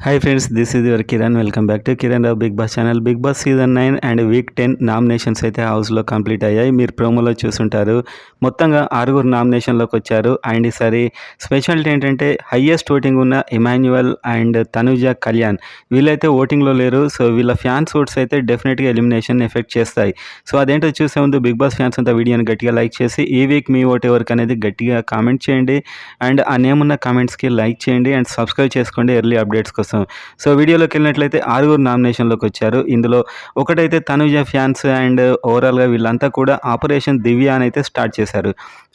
Hi friends, this is your Kiran. Welcome back to Kiran Rao Big Boss channel. Big Boss season 9 and week 10 nominations అయితే హౌస్లో complete అయ్యాయి. మీరు ప్రోమోలో చూసుంటారు. మొత్తంగా 6 నామినేషన్లోకి వచ్చారు. అండ్ ఈసారి స్పెషాలిటీ ఏంటంటే హయ్యెస్ట్ ఓటింగ్ ఉన్న ఇమాన్యువల్ అండ్ తనుజ కళ్యాణ్ వీళ్ళైతే ఓటింగ్లో లేరు. సో వీళ్ళ ఫ్యాన్స్ ఓట్స్ అయితే డెఫినెట్గా ఎలిమినేషన్ ఎఫెక్ట్ చేస్తాయి. సో అదేంటో చూసే ముందు బిగ్ బాస్ ఫ్యాన్స్ అంతా వీడియోని గట్టిగా లైక్ చేసి ఈ వీక్ మీ ఓట్ ఎవరికి అనేది గట్టిగా కామెంట్ చేయండి. అండ్ ఆ నేమ్ ఉన్న కామెంట్స్కి లైక్ చేయండి అండ్ సబ్స్క్రైబ్ చేసుకోండి ఎర్లీ అప్డేట్స్ కోసం. సో వీడియోలోకి వెళ్ళినట్లయితే 6 నామినేషన్లోకి వచ్చారు. ఇందులో ఒకటైతే తనుజ ఫ్యాన్స్ అండ్ ఓవరాల్గా వీళ్ళంతా కూడా ఆపరేషన్ దివ్య అని అయితే స్టార్ట్ చేశారు.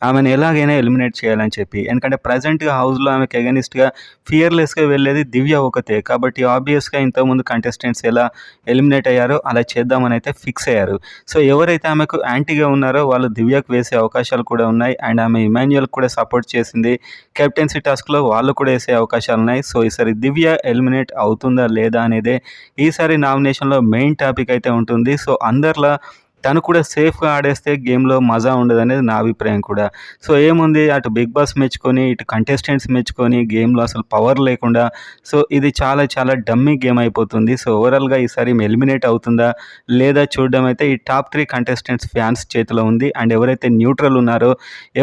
ఆమెను ఎలాగైనా ఎలిమినేట్ చేయాలని చెప్పి, ఎందుకంటే ప్రజెంట్గా హౌస్లో ఆమెకు ఎగనిస్ట్గా ఫియర్లెస్గా వెళ్ళేది దివ్య ఒకతే. కాబట్టి ఆబ్వియస్గా ఇంతకుముందు కంటెస్టెంట్స్ ఎలా ఎలిమినేట్ అయ్యారో అలా చేద్దామని అయితే ఫిక్స్ అయ్యారు. సో ఎవరైతే ఆమెకు యాంటీగా ఉన్నారో వాళ్ళు దివ్యకు వేసే అవకాశాలు కూడా ఉన్నాయి. అండ్ ఆమె ఇమాన్యుయల్ కూడా సపోర్ట్ చేసింది. కెప్టెన్సీ టాస్క్లో వాళ్ళు కూడా వేసే అవకాశాలు ఉన్నాయి. సో ఈసారి దివ్య ఎలిమినేట్ అవుతుందా లేదా అనేదే ఈసారి నామినేషన్లో మెయిన్ టాపిక్ అయితే ఉంటుంది. సో అందరిలా తను కూడా సేఫ్గా ఆడేస్తే గేమ్లో మజా ఉండదు అనేది నా అభిప్రాయం కూడా. సో ఏముంది, అటు బిగ్ బాస్ మెచ్చుకొని ఇటు కంటెస్టెంట్స్ మెచ్చుకొని గేమ్లో అసలు పవర్ లేకుండా సో ఇది చాలా చాలా డమ్మీ గేమ్ అయిపోతుంది. సో ఓవరాల్గా ఈసారి ఎలిమినేట్ అవుతుందా లేదా చూడడం అయితే ఈ టాప్ 3 కంటెస్టెంట్స్ ఫ్యాన్స్ చేతిలో ఉంది. అండ్ ఎవరైతే న్యూట్రల్ ఉన్నారో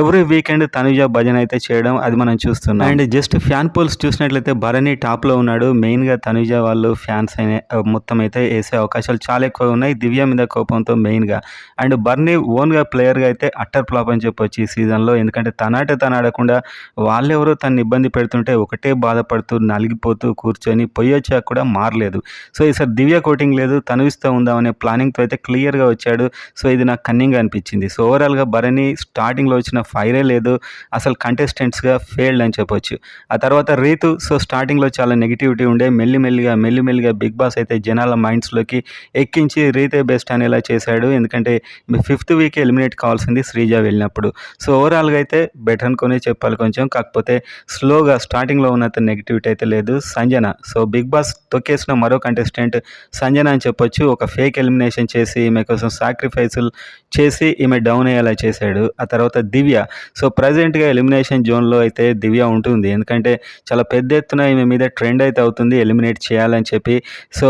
ఎవ్రీ వీకెండ్ తనుజ భజన అయితే చేయడం అది మనం చూస్తున్నాం. అండ్ జస్ట్ ఫ్యాన్ పోల్స్ చూసినట్లయితే భరణి టాప్లో ఉన్నాడు. మెయిన్గా తనుజ వాళ్ళు ఫ్యాన్స్ అయిన మొత్తం అయితే వేసే అవకాశాలు చాలా ఎక్కువ ఉన్నాయి దివ్య మీద కోపంతో మెయిన్గా. అండ్ బర్నీ ఓన్గా ప్లేయర్గా అయితే అట్టర్ ఫ్లాప్ అని చెప్పొచ్చు ఈ సీజన్లో. ఎందుకంటే తను ఆడకుండా వాళ్ళెవరో తను ఇబ్బంది పెడుతుంటే ఒకటే బాధపడుతూ నలిగిపోతూ కూర్చొని వచ్చాక కూడా మారలేదు. సో ఈసారి దివ్య కోటింగ్ లేదు, తనువిస్తూ ఉందామనే ప్లానింగ్తో అయితే క్లియర్గా వచ్చాడు. సో ఇది నాకు కన్నింగ్గా అనిపించింది. సో ఓవరాల్గా బర్నీ స్టార్టింగ్లో వచ్చిన ఫైరే లేదు, అసలు కంటెస్టెంట్స్గా ఫెయిల్డ్ అని చెప్పొచ్చు. ఆ తర్వాత రీతు సో స్టార్టింగ్లో చాలా నెగిటివిటీ ఉండే, మెల్లిమెల్లిగా బిగ్ బాస్ అయితే జనాల మైండ్స్లోకి ఎక్కించి రీతే బెస్ట్ అనేలా చేశాడు. ఎందుకంటే 5th వీక్ ఎలిమినేట్ కావాల్సింది శ్రీజ వెళ్ళినప్పుడు. సో ఓవరాల్గా అయితే బెటర్ అనుకునే చెప్పాలి కొంచెం. కాకపోతే స్లోగా స్టార్టింగ్లో ఉన్నంత నెగిటివిటీ అయితే లేదు. సంజన సో బిగ్ బాస్ తొక్కేసిన మరో కంటెస్టెంట్ సంజన అని చెప్పొచ్చు. ఒక ఫేక్ ఎలిమినేషన్ చేసి ఈమె కోసం సాక్రిఫైసులు చేసి ఈమె డౌన్ అయ్యేలా చేశాడు. ఆ తర్వాత దివ్య సో ప్రజెంట్గా ఎలిమినేషన్ జోన్లో అయితే దివ్య ఉంటుంది. ఎందుకంటే చాలా పెద్ద ఎత్తున ఈమె మీద ట్రెండ్ అయితే అవుతుంది ఎలిమినేట్ చేయాలని చెప్పి. సో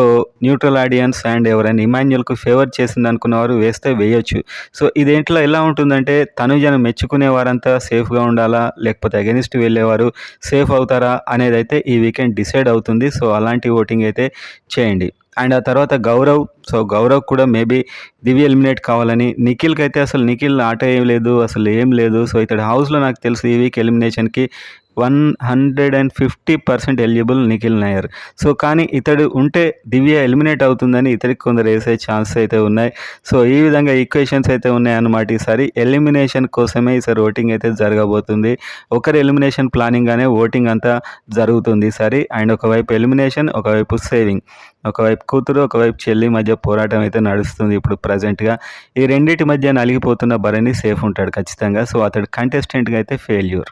న్యూట్రల్ ఆడియన్స్ అండ్ ఎవరైనా ఇమాన్యుయల్కు ఫేవర్ చేసింది అనుకున్న వారు వేస్తే వేయొచ్చు. సో ఇదేంట్లో ఎలా ఉంటుందంటే తనుజను మెచ్చుకునే వారంతా సేఫ్గా ఉండాలా లేకపోతే అగెనిస్ట్ వెళ్ళేవారు సేఫ్ అవుతారా అనేది అయితే ఈ వీకెండ్ డిసైడ్ అవుతుంది. సో అలాంటి ఓటింగ్ అయితే చేయండి. అండ్ ఆ తర్వాత గౌరవ్ కూడా మేబీ దివ్య ఎలిమినేట్ కావాలని, నిఖిల్కి అయితే అసలు నిఖిల్ ఆట ఏం లేదు, అసలు ఏం లేదు. సో ఇతడు హౌస్లో నాకు తెలుసు ఈ వీక్ ఎలిమినేషన్కి 150% ఎలిజిబుల్ నిఖిల్ నాయర్. సో కానీ ఇతడు ఉంటే దివ్య ఎలిమినేట్ అవుతుందని ఇతడికి కొందరు వేసే ఛాన్స్ అయితే ఉన్నాయి. సో ఈ విధంగా ఈక్వేషన్స్ అయితే ఉన్నాయన్నమాట. ఈసారి ఎలిమినేషన్ కోసమే ఈసారి ఓటింగ్ అయితే జరగబోతుంది. ఒకరి ఎలిమినేషన్ ప్లానింగ్గానే ఓటింగ్ అంతా జరుగుతుంది ఈసారి. అండ్ ఒకవైపు ఎలిమినేషన్, ఒకవైపు సేవింగ్, ఒకవైపు కూతురు ఒకవైపు చెల్లి మధ్య పోరాటం అయితే నడుస్తుంది ఇప్పుడు ప్రజెంట్గా. ఈ రెండింటి మధ్య నలిగిపోతున్న భరణి సేఫ్ ఉంటాడు ఖచ్చితంగా. సో అతడు కంటెస్టెంట్గా అయితే ఫెయిల్యూర్.